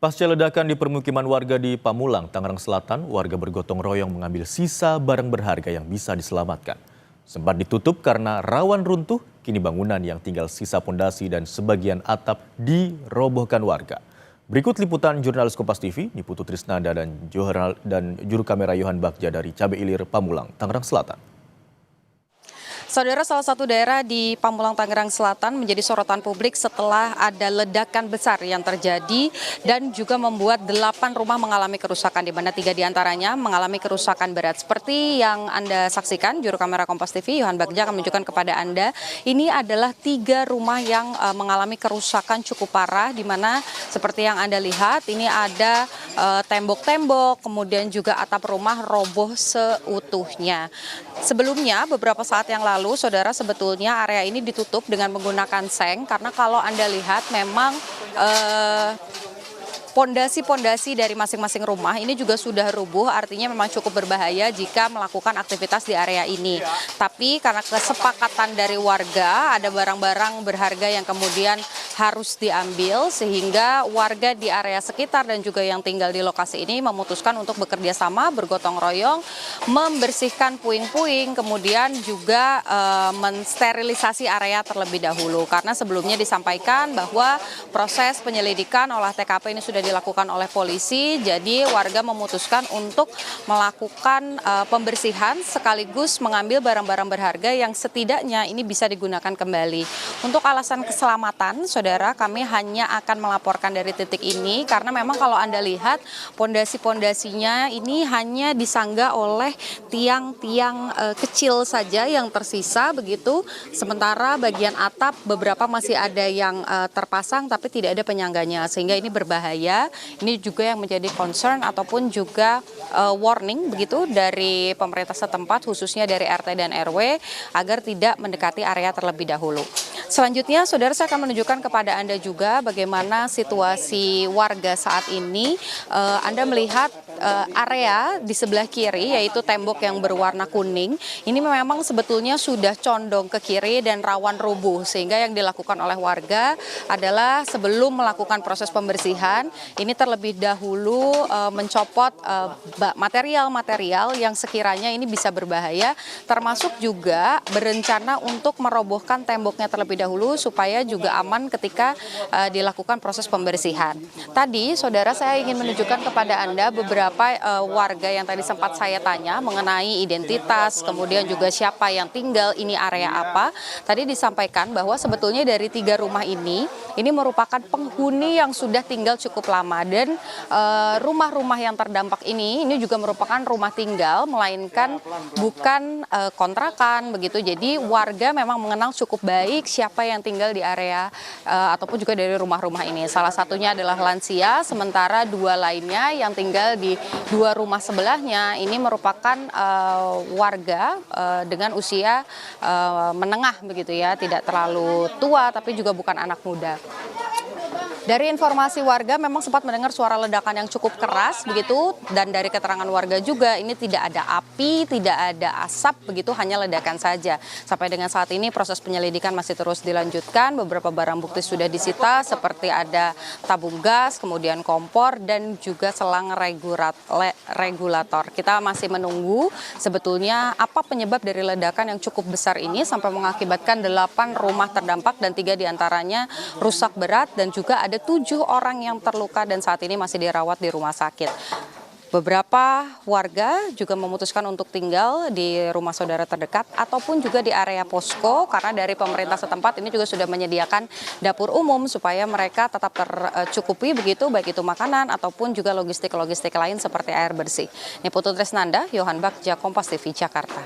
Pasca ledakan di permukiman warga di Pamulang, Tangerang Selatan, warga bergotong royong mengambil sisa barang berharga yang bisa diselamatkan. Sempat ditutup karena rawan runtuh, kini bangunan yang tinggal sisa pondasi dan sebagian atap dirobohkan warga. Berikut liputan jurnalis Kompas TV, Niputu Trisnanda dan juru kamera Yohan Bagja dari Cabe Ilir Pamulang, Tangerang Selatan. Saudara, salah satu daerah di Pamulang, Tangerang Selatan menjadi sorotan publik setelah ada ledakan besar yang terjadi dan juga membuat 8 rumah mengalami kerusakan, di mana 3 diantaranya mengalami kerusakan berat. Seperti yang Anda saksikan, juru kamera Kompas TV, Yohan Bagja akan menunjukkan kepada Anda, ini adalah 3 rumah yang mengalami kerusakan cukup parah, di mana seperti yang Anda lihat, ini ada tembok-tembok, kemudian juga atap rumah roboh seutuhnya. Sebelumnya, beberapa saat yang lalu, saudara, sebetulnya area ini ditutup dengan menggunakan seng, karena kalau Anda lihat memang pondasi-pondasi dari masing-masing rumah ini juga sudah rubuh, artinya memang cukup berbahaya jika melakukan aktivitas di area ini. Tapi karena kesepakatan dari warga, ada barang-barang berharga yang kemudian harus diambil, sehingga warga di area sekitar dan juga yang tinggal di lokasi ini memutuskan untuk bekerja sama, bergotong royong, membersihkan puing-puing, kemudian juga mensterilisasi area terlebih dahulu. Karena sebelumnya disampaikan bahwa proses penyelidikan olah TKP ini sudah dilakukan oleh polisi, jadi warga memutuskan untuk melakukan pembersihan sekaligus mengambil barang-barang berharga yang setidaknya ini bisa digunakan kembali. Untuk alasan keselamatan, saudara, kami hanya akan melaporkan dari titik ini karena memang kalau Anda lihat pondasi-pondasinya ini hanya disanggah oleh tiang-tiang kecil saja yang tersisa begitu, sementara bagian atap beberapa masih ada yang terpasang tapi tidak ada penyangganya, sehingga ini berbahaya. Ini juga yang menjadi concern ataupun juga warning begitu dari pemerintah setempat, khususnya dari RT dan RW, agar tidak mendekati area terlebih dahulu. Selanjutnya, saudara, saya akan menunjukkan kepada Anda juga bagaimana situasi warga saat ini. Anda melihat area di sebelah kiri, yaitu tembok yang berwarna kuning, ini memang sebetulnya sudah condong ke kiri dan rawan rubuh, sehingga yang dilakukan oleh warga adalah sebelum melakukan proses pembersihan, ini terlebih dahulu mencopot material-material yang sekiranya ini bisa berbahaya, termasuk juga berencana untuk merobohkan temboknya terlebih dahulu supaya juga aman ketika dilakukan proses pembersihan. Tadi, saudara, saya ingin menunjukkan kepada Anda beberapa warga yang tadi sempat saya tanya mengenai identitas, kemudian juga siapa yang tinggal, ini area apa. Tadi disampaikan bahwa sebetulnya dari 3 rumah ini merupakan penghuni yang sudah tinggal cukup lama, dan rumah-rumah yang terdampak ini juga merupakan rumah tinggal, melainkan bukan kontrakan begitu. Jadi warga memang mengenal cukup baik siapa yang tinggal di area ataupun juga dari rumah-rumah ini. Salah satunya adalah lansia, sementara 2 lainnya yang tinggal di 2 rumah sebelahnya ini merupakan warga dengan usia menengah begitu ya, tidak terlalu tua tapi juga bukan anak muda. Dari informasi warga memang sempat mendengar suara ledakan yang cukup keras begitu, dan dari keterangan warga juga ini tidak ada api, tidak ada asap begitu, hanya ledakan saja. Sampai dengan saat ini proses penyelidikan masih terus dilanjutkan. Beberapa barang bukti sudah disita seperti ada tabung gas, kemudian kompor dan juga selang regulator. Kita masih menunggu sebetulnya apa penyebab dari ledakan yang cukup besar ini sampai mengakibatkan 8 rumah terdampak dan 3 diantaranya rusak berat, dan juga ada 7 orang yang terluka dan saat ini masih dirawat di rumah sakit. Beberapa warga juga memutuskan untuk tinggal di rumah saudara terdekat ataupun juga di area posko, karena dari pemerintah setempat ini juga sudah menyediakan dapur umum supaya mereka tetap tercukupi begitu, baik itu makanan ataupun juga logistik-logistik lain seperti air bersih. Niputu Trisnanda, Yohan Bagja, Kompas TV, Jakarta.